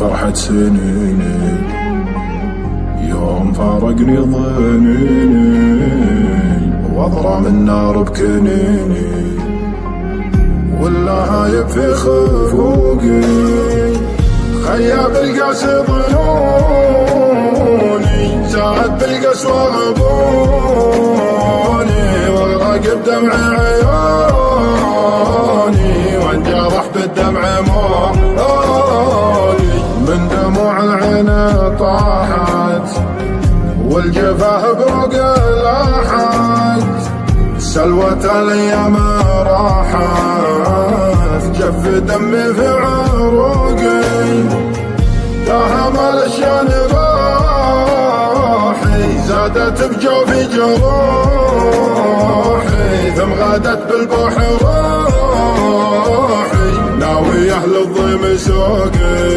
فرحة سنيني يوم فارقني ضنيني واضرم النار بكنيني واللهايب في خفوقي خياب القاس ظنوني زاد بالقسوة غبوني والراقب دمع عيوني وانجرح بالدمع موني من دموع العين طاحت والجفاه بروق لاحت سلوة الايام راحت جف دمي في عروقي داهم الاشيان روحي زادت بجوفي جروحي ثم غادت بالبوح روحي ناوي اهل الضيم سوقي.